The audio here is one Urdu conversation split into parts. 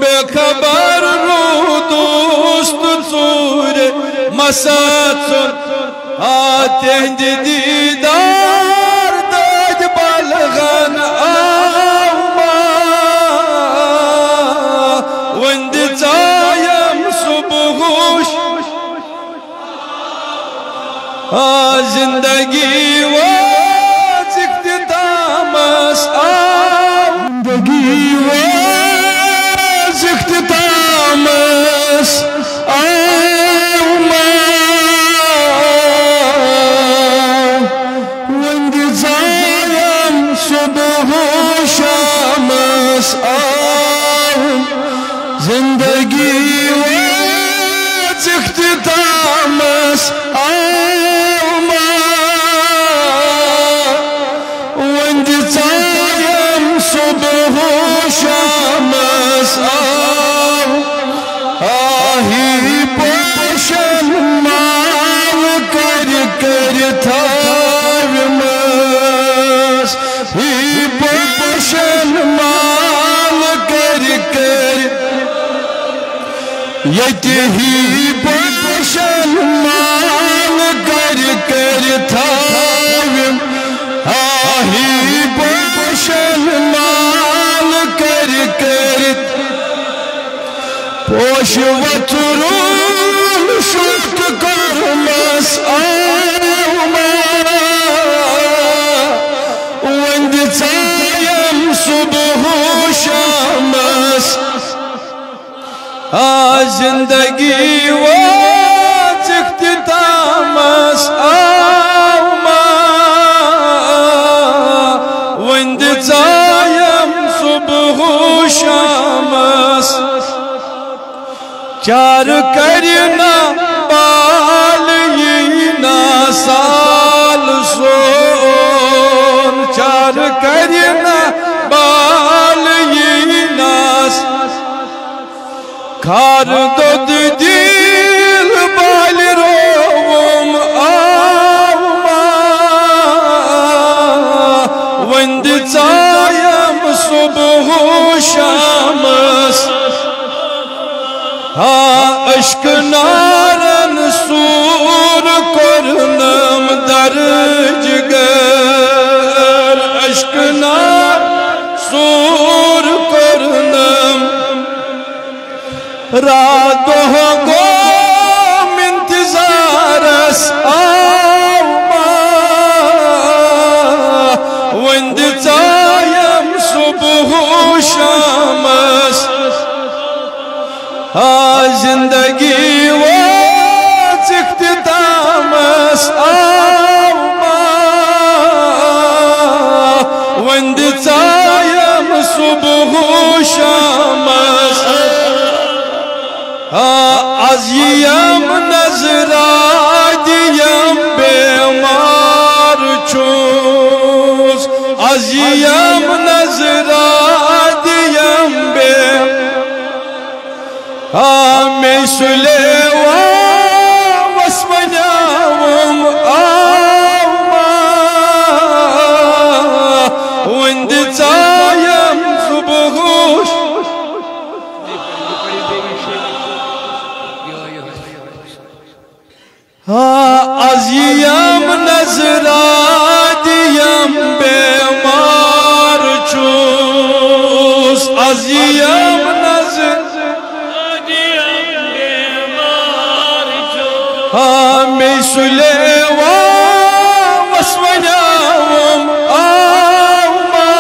بے خبر رو دوست ژور مسات تہند دیدار داد بلغن آوما وند ژایم صبحوش زندگی واز اختتامس زندگی واز اختتامس آوما وند ژایم صبح و شامس زندگی واز اختتامس یتی پوشن مال گر کر تھاویم آہی پوشن مال کر پوش وطرون شک کرمس آوما وند ژایم صبح و شامس زندگی واز اختتامس آوما وند ژایم صبح و شامس چار کرنا بال یینا سال سون چار کرنا بال یینا کار دود دیل بال روم آوما وند ژایم صبح و شامس اشک نارن سور کرنم در جگر اشک نار سور کرنم رات و گم انتظارس آوما وند ژایم صبح و شامس زندگی واز اختتامس آوما وند ژایم صبح و شامس از یم نظرادیم بیمار چوز از یم نظرادیم می سلیوا واسمناوم آوما وند ژایم صبح و از یم نظرادیم بیمار چوز از یم می سلیوا واسمناوم آوما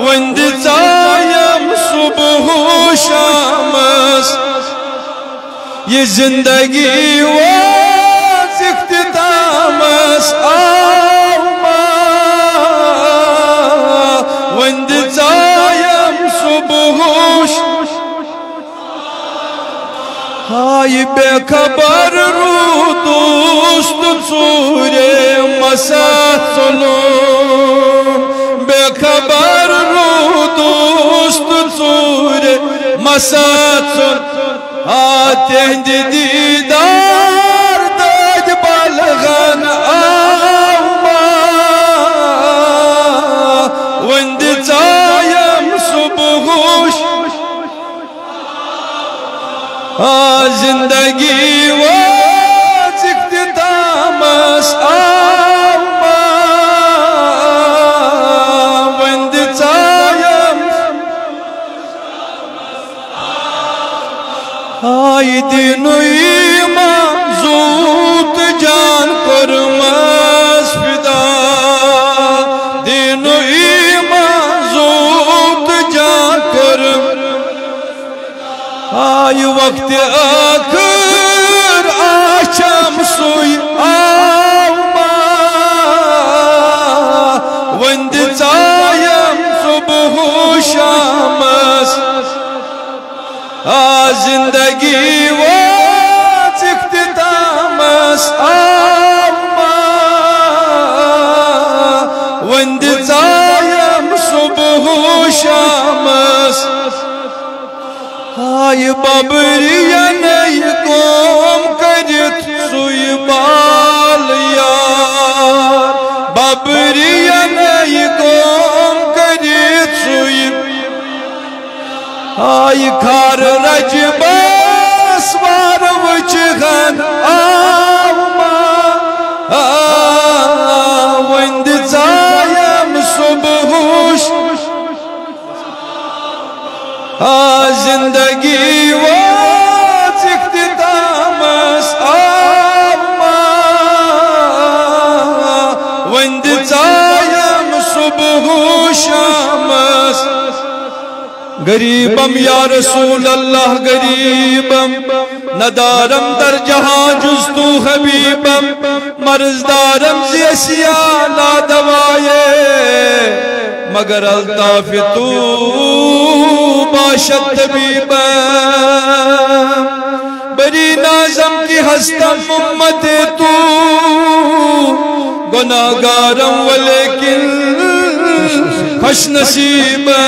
وند ژایم صبح و شامس یہ زندگی واز اختتامس آوما وند ژایم صبح و ای بے خبر رو دوست ژور مسات سنون بے خبر رو دوست ژور مسات سن تہند دیدار داد بلغن آوما وند ژایم صبح زندگی واز اختتامس آما وند ژایم آی دینو ایمان زوت جان کرمس فدا دینو ایمان زوت جان کرم آی وقت آخر آشام سوی آما وند ژایم صبح و شامس زندگی واز اختتامس آما وند ژایم صبح و شامس آی بابرین ای قوم کرت سوی بال یار بابرین ای قوم کرت سوی آی کار رجباس وار وچغن آما وند ژایم صبحوش زندگی واز اختتامس آما وند ژایم صبح و شامس غریبم یا رسول اللہ غریبم ندارم در جہاں جز تو حبیبم مرض دارم زیسیا لا دوائے مگر الطاف تو باشد طبیبم بری نازم کی ہستم امت تو گناہگارم ولیکن خوش نصیبم